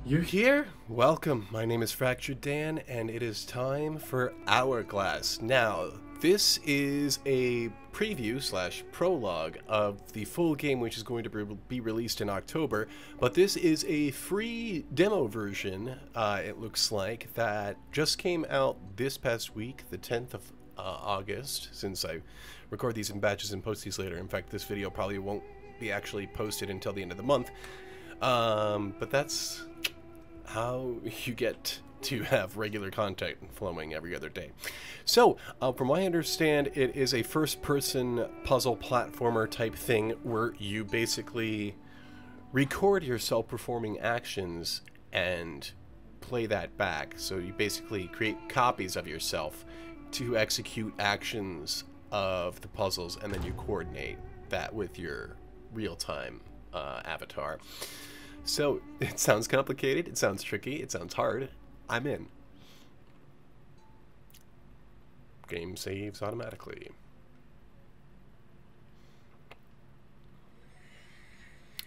You're here? Welcome. My name is Fractured Dan, and it is time for Hourglass. Now, this is a preview slash prologue of the full game, which is going to be released in October. But this is a free demo version, it looks like, that just came out this past week, the 10th of August, since I record these in batches and post these later. In fact, this video probably won't be actually posted until the end of the month. But that's how you get to have regular content flowing every other day. So, from what I understand, it is a first-person puzzle platformer type thing where you basically record yourself performing actions and play that back. So you basically create copies of yourself to execute actions of the puzzles, and then you coordinate that with your real-time avatar. So, it sounds complicated, it sounds tricky, it sounds hard. I'm in. Game saves automatically.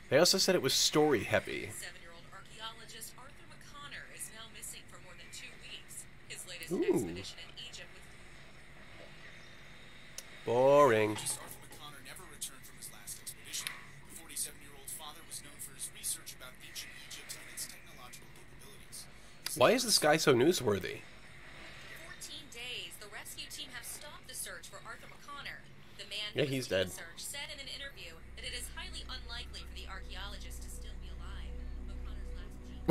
They also said it was story heavy. 7-year-old archaeologist Arthur McConnor is now missing for more than 2 weeks. His latest expedition in Egypt was... Boring. Arthur McConnor never returned from his last expedition. The 47-year-old father was known for his research about ancient Egypt and its technological capabilities. Why is this guy so newsworthy? 14 days, the rescue team have stopped the search for Arthur McConnor. The man Yeah, who he's was leading dead. the search said in an interview that it is highly unlikely for the archaeologist to still be alive. McConnor's last gene...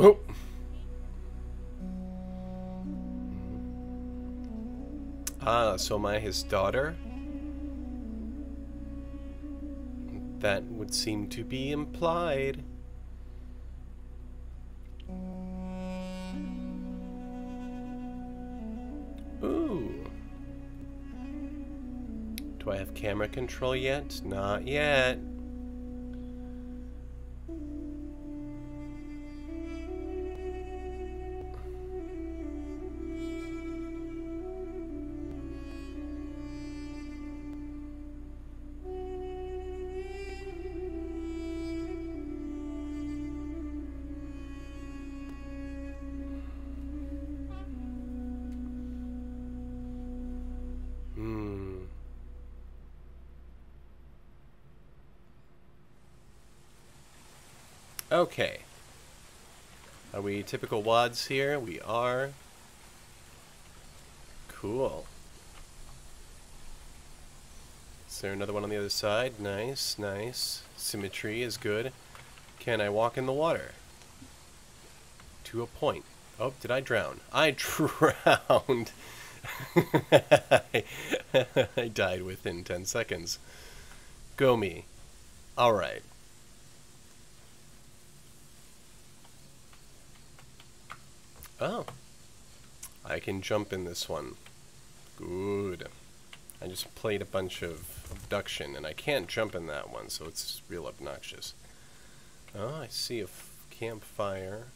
Oh. So am I his daughter? That would seem to be implied. Ooh. Do I have camera control yet? Not yet. Okay. Are we typical wads here? We are. Cool. Is there another one on the other side? Nice, nice. Symmetry is good. Can I walk in the water? To a point. Oh, did I drown? I drowned! I died within 10 seconds. Go me. Alright. Oh. I can jump in this one. Good. I just played a bunch of abduction, and I can't jump in that one, so it's real obnoxious. Oh, I see a campfire.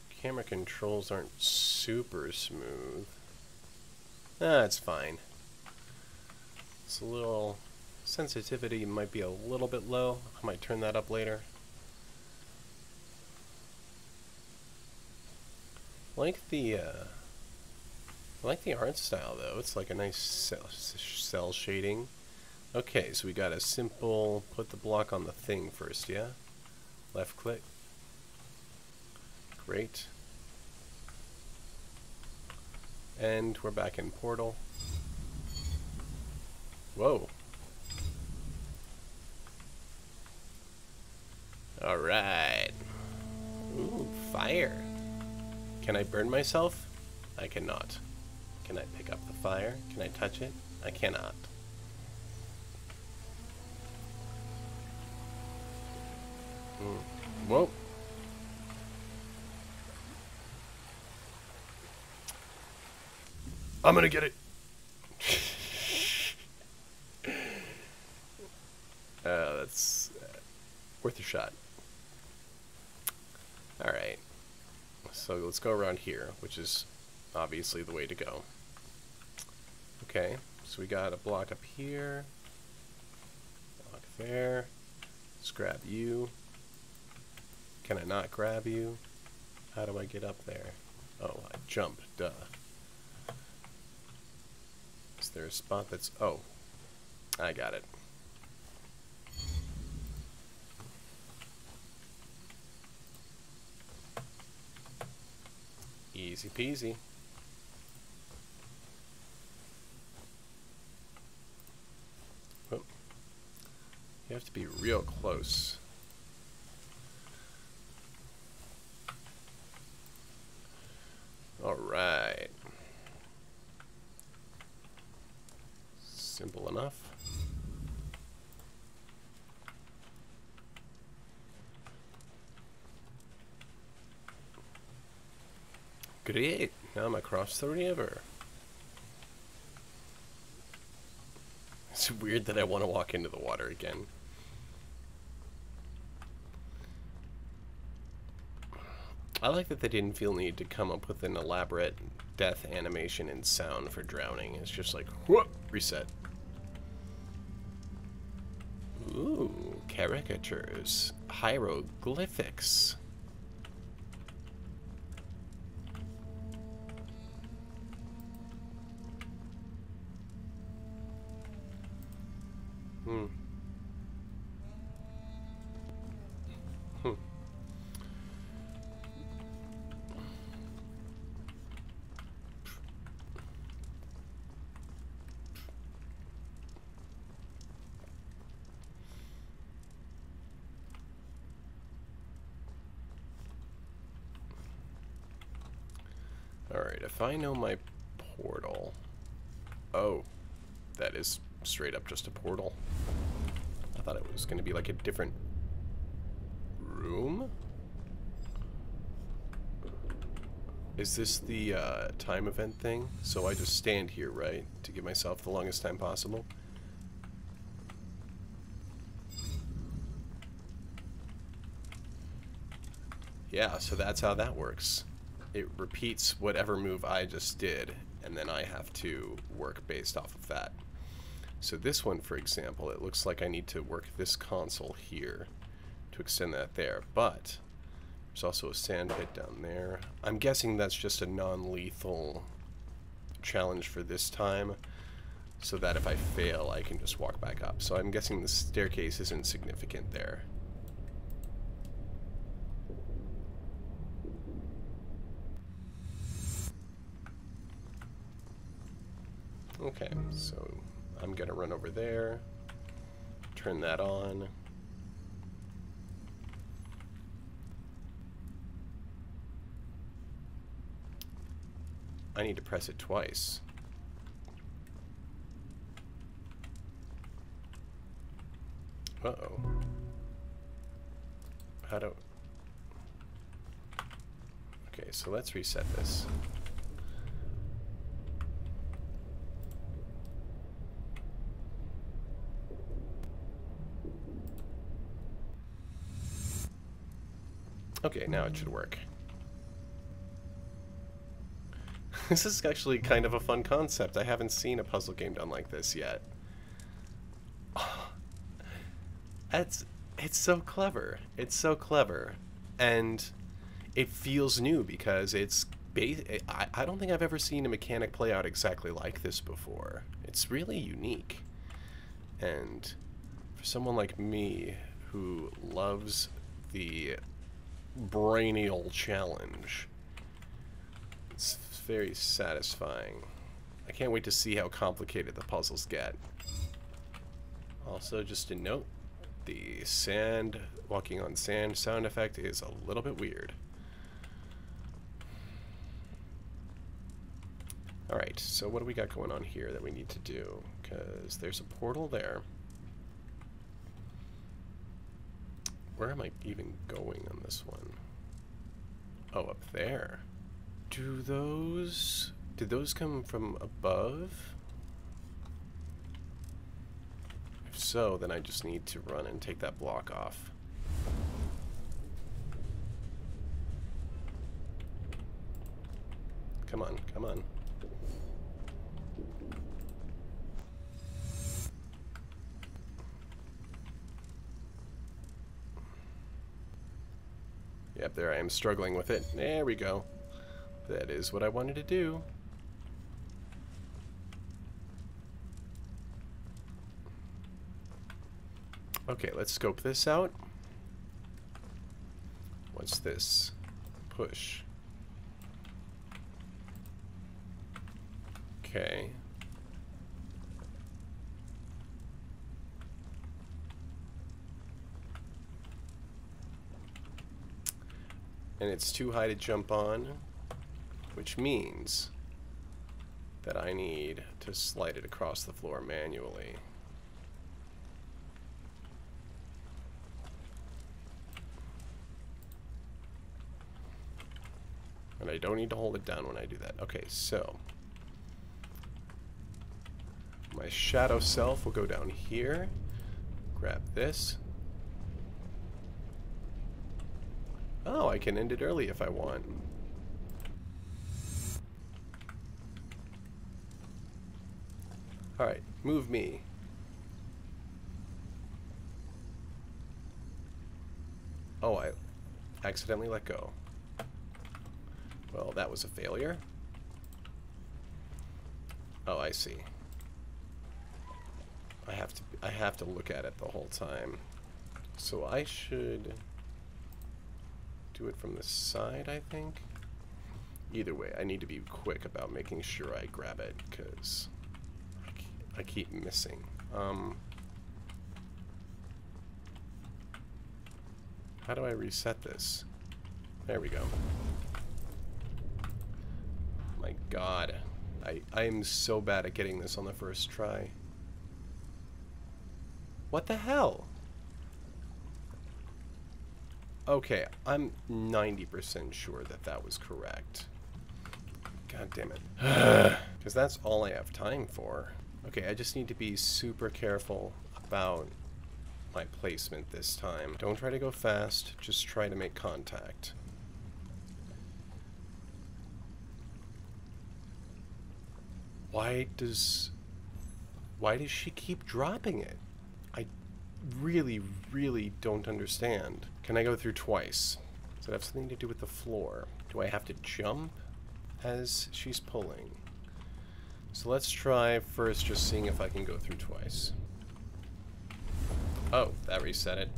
Camera controls aren't super smooth. Ah, it's fine. It's a little... sensitivity might be a little bit low. I might turn that up later. I like the art style though. It's like a nice cell shading. Okay, so we got a simple put the block on the thing first, yeah? Left click. Great. And we're back in Portal. Whoa. Alright. Ooh, fire. Can I burn myself? I cannot. Can I pick up the fire? Can I touch it? I cannot. Whoa. I'm gonna get it. That's worth a shot. Alright. So let's go around here, which is obviously the way to go. Okay, so we got a block up here, block there. Let's grab you. Can I not grab you? How do I get up there? Oh, I jump. Duh. Is there a spot that's... Oh. I got it. Easy peasy. Oh. You have to be real close. Alright. Simple enough. Great! Now I'm across the river. It's weird that I want to walk into the water again. I like that they didn't feel need to come up with an elaborate death animation and sound for drowning. It's just like, whoop, reset. Ooh, caricatures, hieroglyphics. Hmm. Hmm. Alright, if I know my portal... Oh, that is straight up just a portal. I thought it was going to be like a different room? Is this the time event thing? So I just stand here, right? To give myself the longest time possible? Yeah, so that's how that works. It repeats whatever move I just did, and then I have to work based off of that. So this one, for example, it looks like I need to work this console here to extend that there, but there's also a sand pit down there. I'm guessing that's just a non-lethal challenge for this time, so that if I fail, I can just walk back up. So I'm guessing the staircase isn't significant there. Okay, so I'm gonna run over there, turn that on. I need to press it twice. Uh-oh. How do... Okay, so let's reset this. Okay, now it should work. This is actually kind of a fun concept. I haven't seen a puzzle game done like this yet. It's so clever. It's so clever. And it feels new because it's... I don't think I've ever seen a mechanic play out exactly like this before. It's really unique. And for someone like me who loves the brainial challenge, it's very satisfying. I can't wait to see how complicated the puzzles get. Also, just a note, the sand, walking on sand sound effect is a little bit weird. Alright, so what do we got going on here that we need to do? Because there's a portal there. Where am I even going on this one? Oh, up there. Did those come from above? If so, then I just need to run and take that block off. Come on, come on. up there. I am struggling with it. There we go. That is what I wanted to do. Okay, let's scope this out. What's this? Push. Okay. And it's too high to jump on, which means that I need to slide it across the floor manually. And I don't need to hold it down when I do that. Okay, so my shadow self will go down here, grab this. Oh, I can end it early if I want. Alright, move me. Oh, I accidentally let go. Well, that was a failure. Oh, I see. I have to look at it the whole time. So I should do it from the side, I think. Either way, I need to be quick about making sure I grab it, because I keep missing. How do I reset this? There we go. My God. I am so bad at getting this on the first try. What the hell? Okay, I'm 90% sure that that was correct. God damn it. Because that's all I have time for. Okay, I just need to be super careful about my placement this time. Don't try to go fast, just try to make contact. Why does she keep dropping it? I really, really don't understand. Can I go through twice? Does it have something to do with the floor? Do I have to jump as she's pulling? So let's try first just seeing if I can go through twice. Oh, that reset it.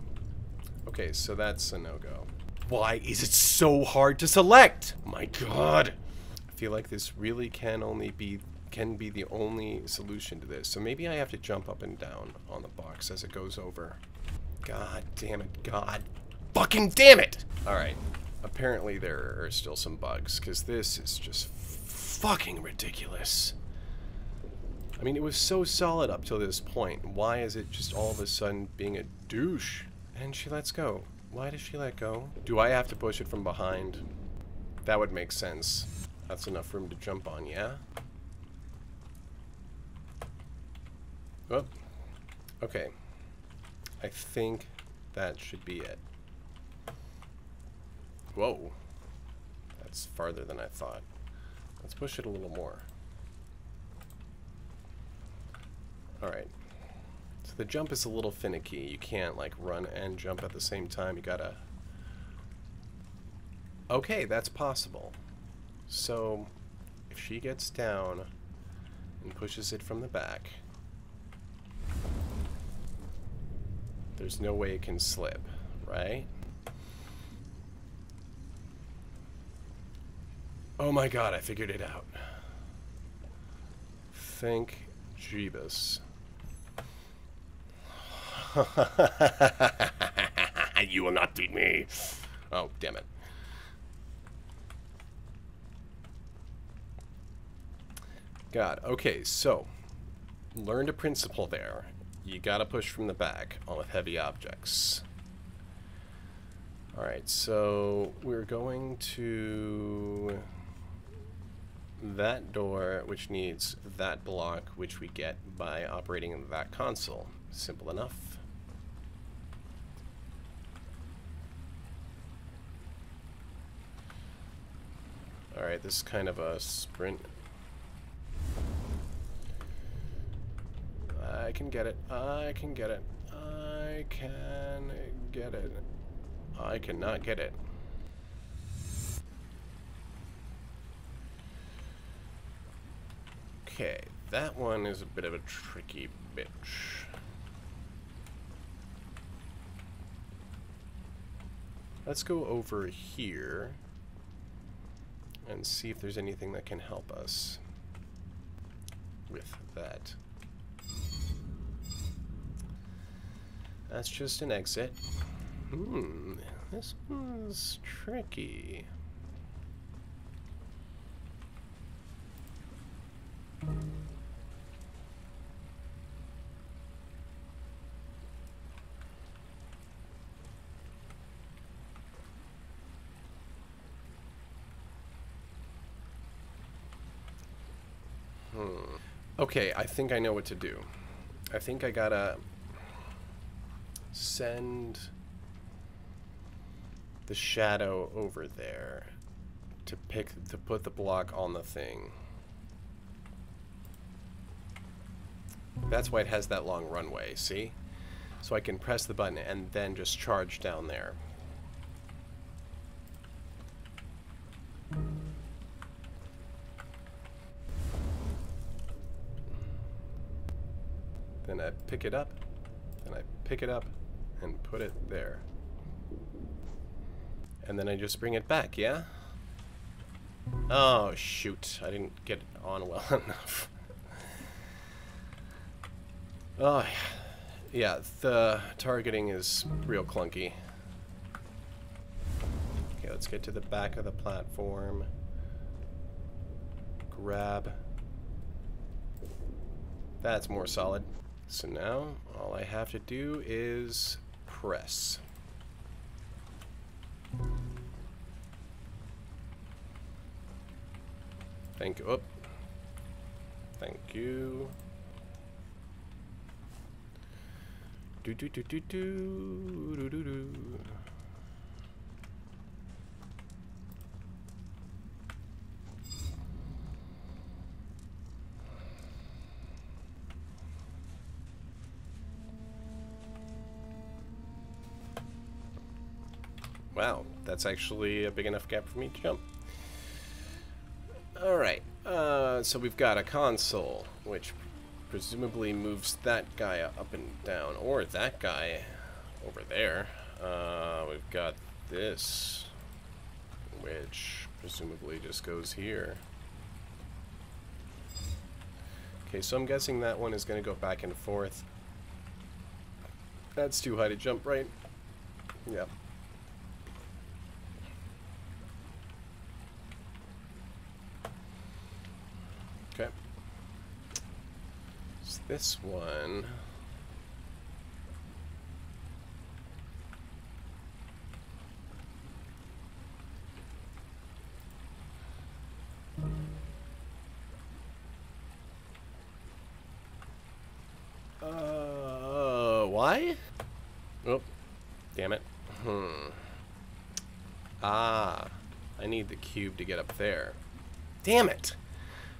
Okay, so that's a no-go. Why is it so hard to select? My God. I feel like this really can be the only solution to this. So maybe I have to jump up and down on the box as it goes over. God damn it. God fucking damn it! Alright. Apparently there are still some bugs, because this is just fucking ridiculous. I mean, it was so solid up till this point. Why is it just all of a sudden being a douche? And she lets go. Why does she let go? Do I have to push it from behind? That would make sense. That's enough room to jump on, yeah? Oh. Okay. I think that should be it. Whoa. That's farther than I thought. Let's push it a little more. Alright. So the jump is a little finicky. You can't, like, run and jump at the same time. You gotta... Okay, that's possible. So, if she gets down and pushes it from the back, there's no way it can slip, right? Oh my God, I figured it out. Thank Jeebus. You will not beat me. Oh, damn it. God, okay, so learned a principle there. You gotta push from the back with heavy objects. Alright, so we're going to that door, which needs that block, which we get by operating that console. Simple enough. Alright, this is kind of a sprint. I can get it. I can get it. I can get it. I cannot get it. Okay, that one is a bit of a tricky bitch. Let's go over here and see if there's anything that can help us with that. That's just an exit. This one's tricky. Okay, I think I know what to do. I think I gotta send the shadow over there to put the block on the thing. That's why it has that long runway, see? So I can press the button and then just charge down there. Then I pick it up, and I pick it up, and put it there. And then I just bring it back, yeah? Oh, shoot. I didn't get it on well enough. Oh, yeah, the targeting is real clunky. Okay, let's get to the back of the platform. Grab. That's more solid. So now, all I have to do is press. Thank you. Oh. Thank you. Do do do do do do do do. Wow, that's actually a big enough gap for me to jump. Alright, so we've got a console, which presumably moves that guy up and down, or that guy over there. We've got this, which presumably just goes here. Okay, so I'm guessing that one is going to go back and forth. That's too high to jump, right? Yep. Okay. So this one... why? Oh, damn it. Ah, I need the cube to get up there. Damn it!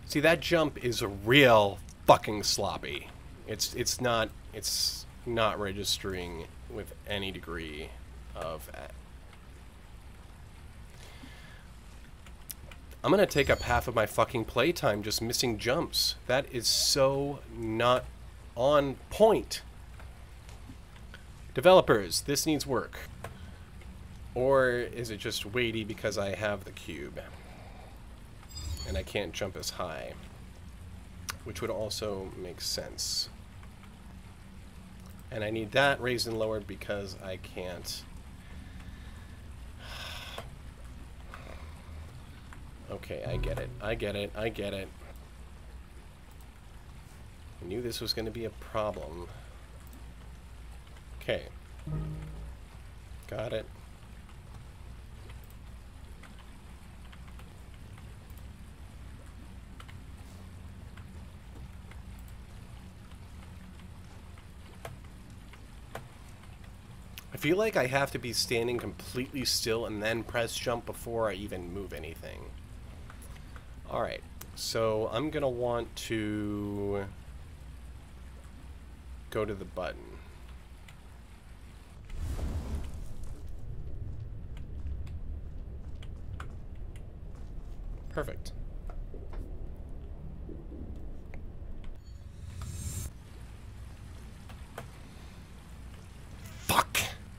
See, that jump is real fucking sloppy. It's not registering with any degree of... I'm gonna take up half of my fucking playtime just missing jumps. That is so not on point. Developers, this needs work. Or is it just weighty because I have the cube and I can't jump as high? Which would also make sense. And I need that raised and lowered because I can't... Okay, I get it. I get it. I get it. I knew this was going to be a problem. Okay. Got it. I feel like I have to be standing completely still and then press jump before I even move anything. Alright, so I'm gonna want to go to the button. Perfect.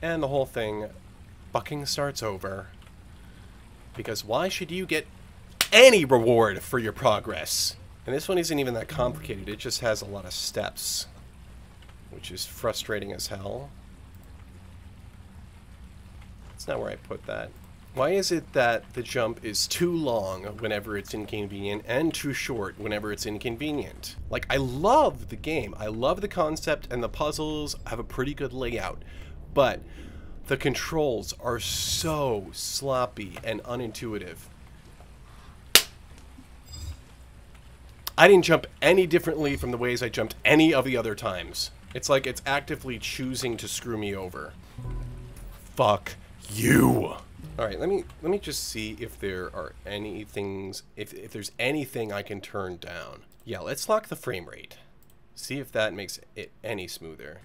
And the whole thing fucking starts over. Because why should you get any reward for your progress? And this one isn't even that complicated. It just has a lot of steps, which is frustrating as hell. That's not where I put that. Why is it that the jump is too long whenever it's inconvenient and too short whenever it's inconvenient? Like, I love the game. I love the concept, and the puzzles have a pretty good layout. But the controls are so sloppy and unintuitive. I didn't jump any differently from the ways I jumped any of the other times. It's like it's actively choosing to screw me over. Fuck you. Alright, let me just see if there are any things, if there's anything I can turn down. Yeah, let's lock the frame rate. See if that makes it any smoother.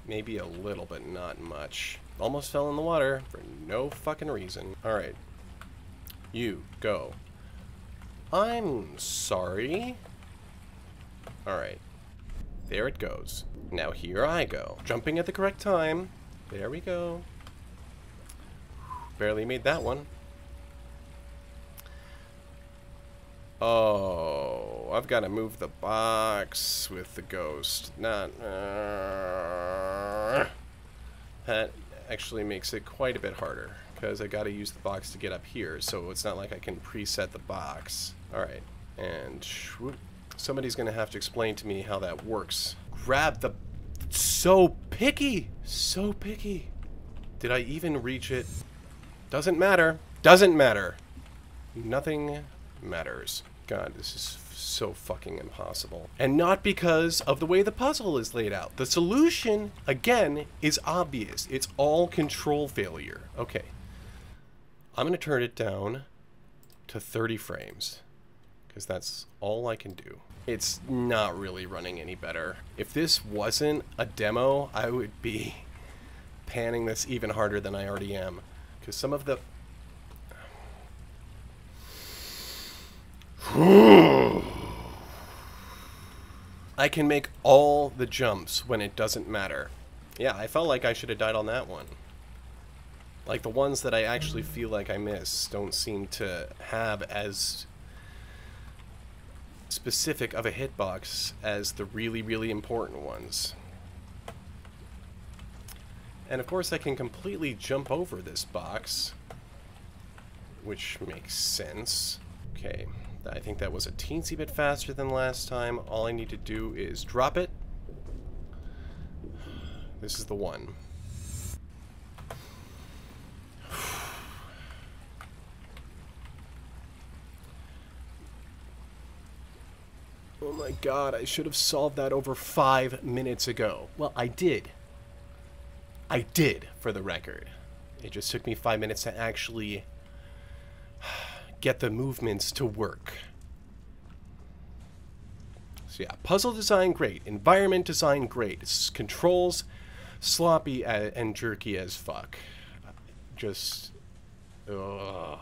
Maybe a little, but not much. Almost fell in the water for no fucking reason. Alright. You, go. I'm sorry. Alright. There it goes. Now here I go. Jumping at the correct time. There we go. Barely made that one. Oh, I've got to move the box with the ghost. Not... that actually makes it quite a bit harder, because I got to use the box to get up here, so it's not like I can preset the box. Alright, and whoop, somebody's going to have to explain to me how that works. Grab the... So picky! So picky. Did I even reach it? Doesn't matter. Doesn't matter. Nothing matters. God, this is so fucking impossible. And not because of the way the puzzle is laid out. The solution, again, is obvious. It's all control failure. Okay. I'm going to turn it down to 30 frames. Because that's all I can do. It's not really running any better. If this wasn't a demo, I would be panning this even harder than I already am. Because some of the... I can make all the jumps when it doesn't matter. Yeah, I felt like I should have died on that one. Like, the ones that I actually feel like I miss don't seem to have as specific of a hitbox as the really, really important ones. And of course I can completely jump over this box, which makes sense. Okay, I think that was a teensy bit faster than last time. All I need to do is drop it. This is the one. Oh my god, I should have solved that over 5 minutes ago. Well, I did. I did, for the record. It just took me 5 minutes to actually get the movements to work. So yeah, puzzle design, great. Environment design, great. It's controls, sloppy and jerky as fuck. Just... ugh.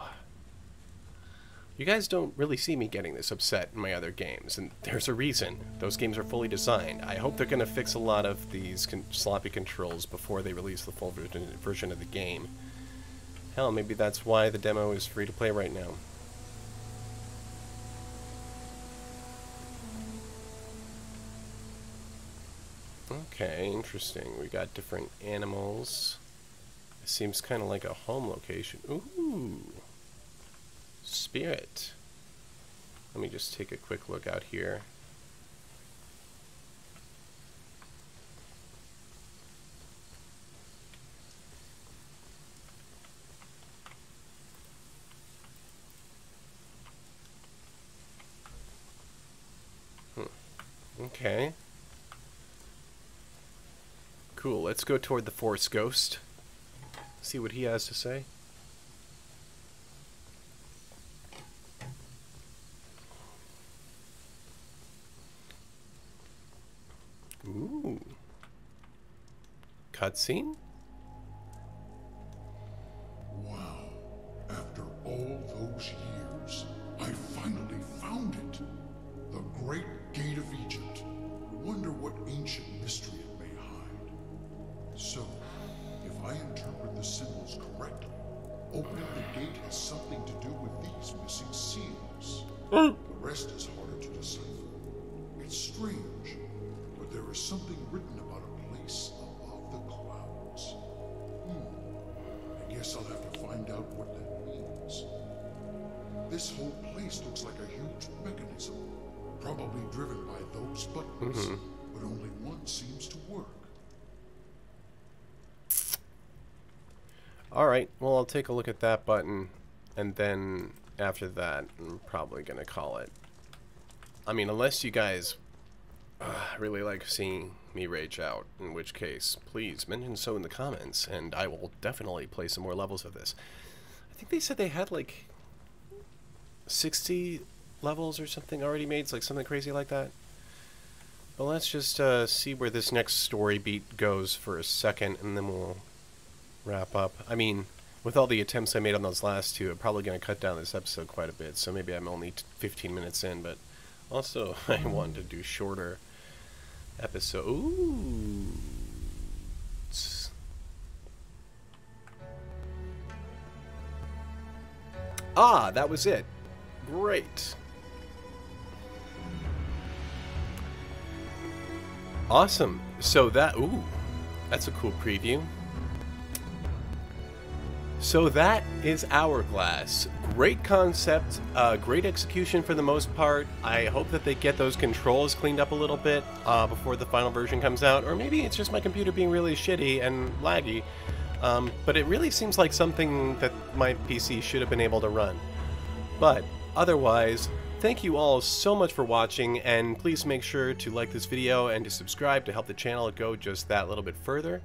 You guys don't really see me getting this upset in my other games, and there's a reason. Those games are fully designed. I hope they're going to fix a lot of these sloppy controls before they release the full version of the game. Hell, maybe that's why the demo is free to play right now. Okay, interesting. We got different animals. It seems kind of like a home location. Ooh. Spirit. Let me just take a quick look out here. Okay. Cool, let's go toward the Forest Ghost. See what he has to say. Ooh. Cutscene? Wow. After all those years, I finally found it. The Great Gate of Egypt. Wonder what ancient mystery it may hide. So, wonder if the gate has something to do with these missing seals. The rest is harder to decipher. It's strange, but there is something written about a place above the clouds. I guess I'll have to find out what that means. This whole place looks like a huge mechanism, probably driven by those buttons, but only one seems to work. Alright, well, I'll take a look at that button, and then after that, I'm probably gonna call it. I mean, unless you guys really like seeing me rage out, in which case, please mention so in the comments, and I will definitely play some more levels of this. I think they said they had like 60 levels or something already made, like something crazy like that. But let's just see where this next story beat goes for a second, and then we'll wrap up. I mean, with all the attempts I made on those last two, I'm probably going to cut down this episode quite a bit, so maybe I'm only 15 minutes in, but also I wanted to do shorter episodes. Ah, that was it. Great. Awesome. So that, that's a cool preview. So that is Hourglass. Great concept, great execution for the most part. I hope that they get those controls cleaned up a little bit before the final version comes out. Or maybe it's just my computer being really shitty and laggy. But it really seems like something that my PC should have been able to run. But otherwise, thank you all so much for watching, and please make sure to like this video and to subscribe to help the channel go just that little bit further.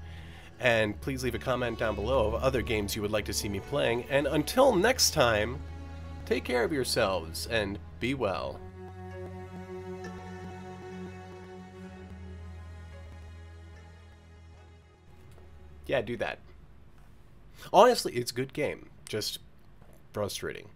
And please leave a comment down below of other games you would like to see me playing. And until next time, take care of yourselves and be well. Yeah, do that. Honestly, it's a good game. Just frustrating.